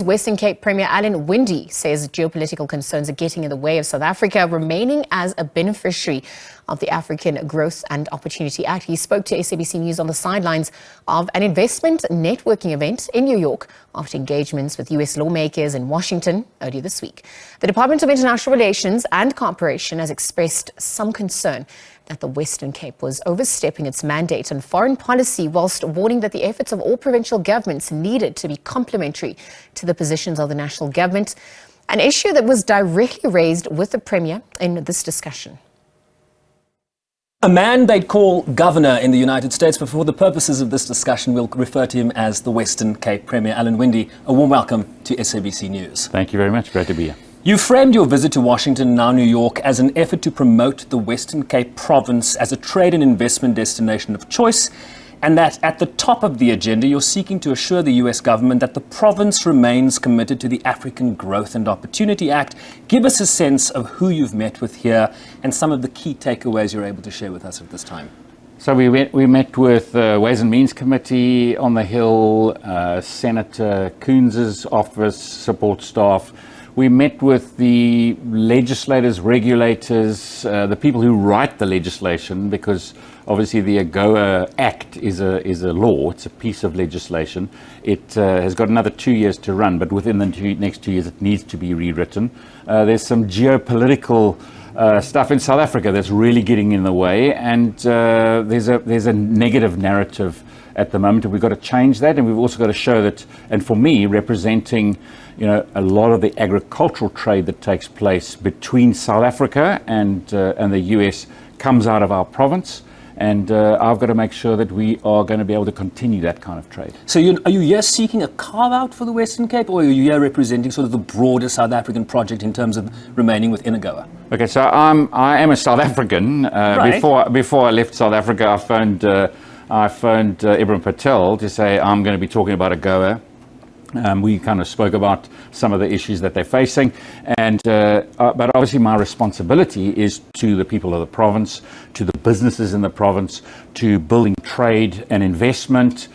Western Cape Premier Alan Winde says geopolitical concerns are getting in the way of South Africa remaining as a beneficiary of the African Growth and Opportunity Act. He spoke to SABC News on the sidelines of an investment networking event in New York after engagements with US lawmakers in Washington earlier this week. The Department of International Relations and Cooperation has expressed some concern that the Western Cape was overstepping its mandate on foreign policy, whilst warning that the efforts of all provincial governments needed to be complementary to the positions of the national government, an issue that was directly raised with the Premier in this discussion. A man they'd call governor in the United States, but for the purposes of this discussion, we'll refer to him as the Western Cape Premier Alan Winde. A warm welcome to SABC News. Thank you very much. Great to be here. You framed your visit to Washington, now New York, as an effort to promote the Western Cape province as a trade and investment destination of choice, and that at the top of the agenda, you're seeking to assure the US government that the province remains committed to the African Growth and Opportunity Act. Give us a sense of who you've met with here and some of the key takeaways you're able to share with us at this time. So we met with Ways and Means Committee on the Hill, Senator Coons's office, support staff. We met with the legislators, regulators, the people who write the legislation, because obviously the AGOA Act is a law. It's a piece of legislation. It has got another 2 years to run, but within the next 2 years it needs to be rewritten. There's some geopolitical stuff in South Africa that's really getting in the way, and there's a negative narrative at the moment, and we've got to change that, and we've also got to show that, and for me, representing a lot of the agricultural trade that takes place between South Africa and the US comes out of our province, and I've got to make sure that we are going to be able to continue that kind of trade. So are you here seeking a carve-out for the Western Cape, or are you here representing sort of the broader South African project in terms of remaining within AGOA? Okay, so I am a South African. Right. Before I left South Africa, I phoned Ibrahim Patel to say I'm going to be talking about AGOA. We kind of spoke about some of the issues that they're facing, and but obviously my responsibility is to the people of the province, to the businesses in the province, to building trade and investment,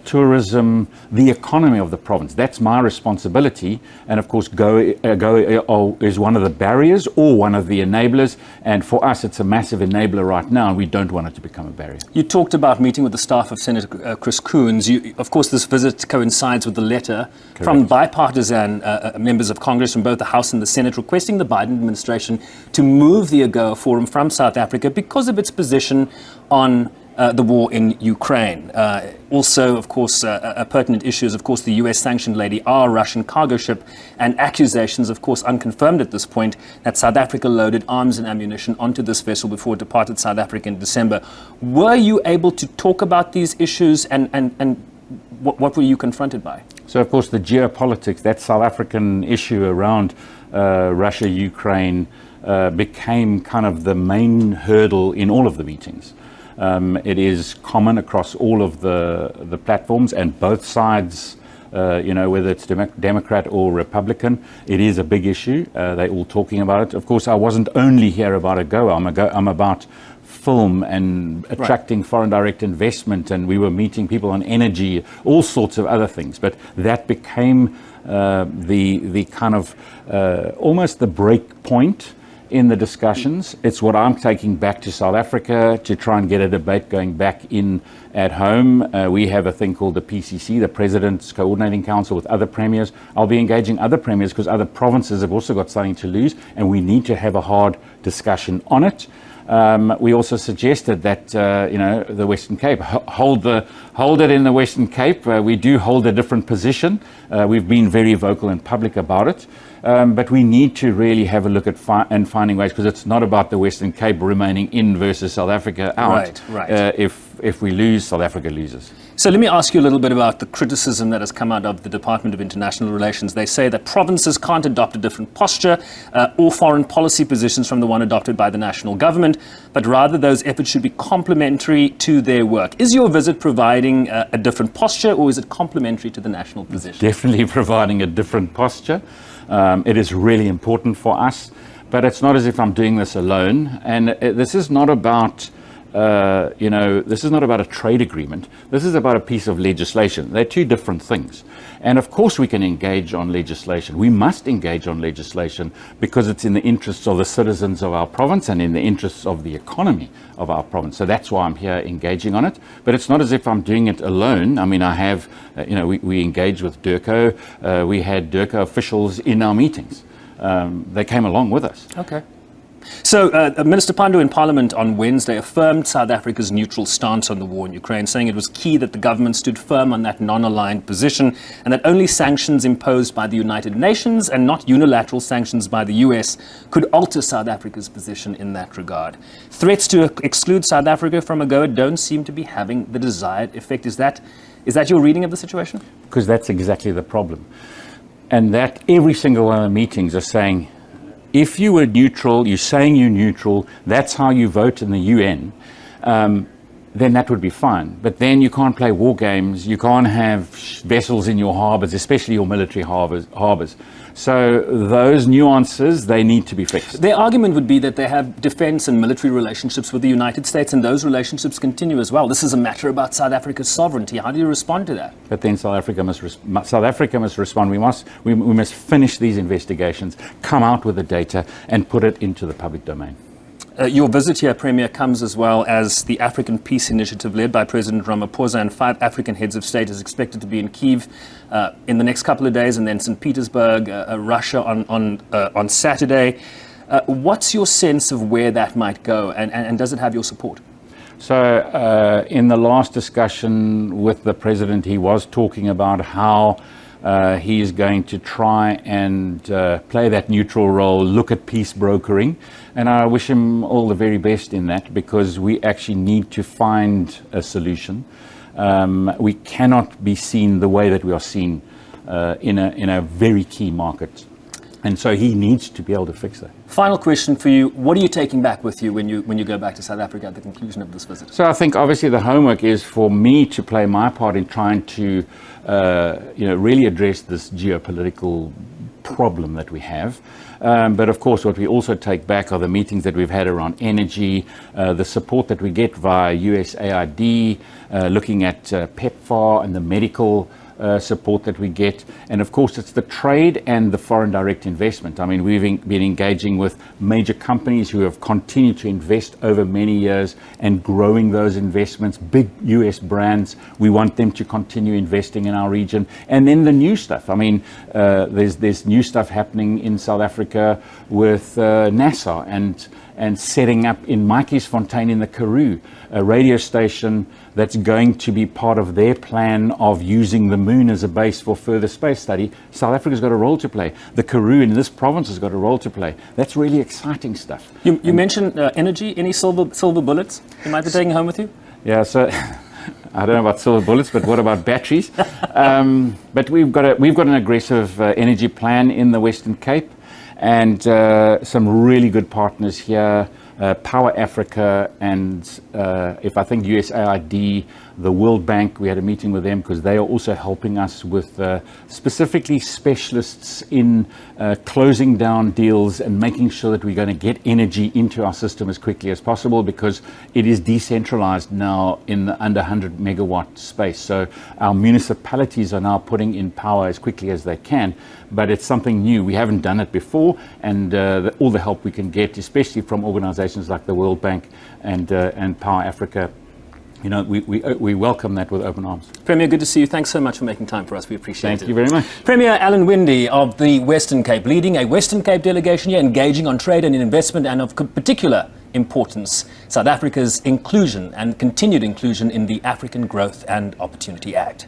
tourism, the economy of the province. That's my responsibility, and of course AGOA is one of the barriers or one of the enablers, and for us it's a massive enabler right now, and we don't want it to become a barrier. You talked about meeting with the staff of Senator Chris Coons. Of course, this visit coincides with the letter from bipartisan members of Congress from both the House and the Senate requesting the Biden administration to move the AGOA Forum from South Africa because of its position on the war in Ukraine. Also, of course, a pertinent issue is, of course, the US-sanctioned Lady R Russian cargo ship, and accusations, of course, unconfirmed at this point, that South Africa loaded arms and ammunition onto this vessel before it departed South Africa in December. Were you able to talk about these issues, and what were you confronted by? So, of course, the geopolitics, that South African issue around Russia, Ukraine, became kind of the main hurdle in all of the meetings. It is common across all of the platforms, and both sides, whether it's Democrat or Republican, it is a big issue. They're all talking about it. Of course, I wasn't only here about AGOA. I'm about film and attracting foreign direct investment, and we were meeting people on energy, all sorts of other things. But that became the kind of almost the break point in the discussions. It's what I'm taking back to South Africa to try and get a debate going back in at home. We have a thing called the PCC, the President's Coordinating Council, with other premiers. I'll be engaging other premiers because other provinces have also got something to lose, and we need to have a hard discussion on it. We also suggested that the Western Cape hold it in the Western Cape. We do hold a different position. We've been very vocal in public about it, but we need to really have a look at finding ways, because it's not about the Western Cape remaining in versus South Africa out. Right. If we lose, South Africa loses. So let me ask you a little bit about the criticism that has come out of the Department of International Relations. They say that provinces can't adopt a different posture or foreign policy positions from the one adopted by the national government, but rather those efforts should be complementary to their work. Is your visit providing a different posture, or is it complementary to the national position? Definitely providing a different posture. It is really important for us, but it's not as if I'm doing this alone. And this is not about this is not about a trade agreement. This is about a piece of legislation. They're two different things. And of course we can engage on legislation. We must engage on legislation because it's in the interests of the citizens of our province and in the interests of the economy of our province. So that's why I'm here engaging on it. But it's not as if I'm doing it alone. I mean, I have, we engage with DIRCO. We had DIRCO officials in our meetings. They came along with us. Okay. So, Minister Pandor in Parliament on Wednesday affirmed South Africa's neutral stance on the war in Ukraine, saying it was key that the government stood firm on that non-aligned position and that only sanctions imposed by the United Nations and not unilateral sanctions by the US could alter South Africa's position in that regard. Threats to exclude South Africa from AGOA don't seem to be having the desired effect. Is that your reading of the situation? Because that's exactly the problem. And that every single one of the meetings are saying, if you were neutral, you're saying you're neutral, that's how you vote in the UN, then that would be fine. But then you can't play war games, you can't have vessels in your harbours, especially your military harbours. So those nuances, they need to be fixed. Their argument would be that they have defence and military relationships with the United States, and those relationships continue as well. This is a matter about South Africa's sovereignty. How do you respond to that? But then South Africa must respond. We must finish these investigations, come out with the data, and put it into the public domain. Your visit here, Premier, comes as well as the African Peace Initiative led by President Ramaphosa, and 5 African heads of state is expected to be in Kyiv in the next couple of days, and then St. Petersburg, Russia on Saturday. What's your sense of where that might go, and does it have your support? So in the last discussion with the President, he was talking about how he is going to try and play that neutral role, look at peace brokering. And I wish him all the very best in that, because we actually need to find a solution. We cannot be seen the way that we are seen in a very key market. And so he needs to be able to fix that. Final question for you. What are you taking back with you when you go back to South Africa at the conclusion of this visit? So I think obviously the homework is for me to play my part in trying to really address this geopolitical problem that we have. But of course, what we also take back are the meetings that we've had around energy, the support that we get via USAID, looking at PEPFAR and the medical support that we get. And of course, it's the trade and the foreign direct investment. I mean, we've been engaging with major companies who have continued to invest over many years and growing those investments, big US brands. We want them to continue investing in our region. And then the new stuff. I mean, there's new stuff happening in South Africa with NASA and setting up in Matjiesfontein in the Karoo, a radio station that's going to be part of their plan of using the moon as a base for further space study. South Africa's got a role to play. The Karoo in this province has got a role to play. That's really exciting stuff. You mentioned energy. Any silver bullets you might be taking home with you? Yeah, so I don't know about silver bullets, but what about batteries? But we've got an aggressive energy plan in the Western Cape, and some really good partners here, Power Africa, and if I think USAID, the World Bank. We had a meeting with them because they are also helping us with specifically specialists in closing down deals and making sure that we're going to get energy into our system as quickly as possible, because it is decentralized now in the under 100 megawatt space. So our municipalities are now putting in power as quickly as they can, but it's something new. We haven't done it before, and all the help we can get, especially from organizations like the World Bank and Power Africa, we welcome that with open arms. Premier, good to see you. Thanks so much for making time for us. We appreciate it. Thank you very much. Premier Alan Winde of the Western Cape, leading a Western Cape delegation here, engaging on trade and investment, and of particular importance, South Africa's inclusion and continued inclusion in the African Growth and Opportunity Act.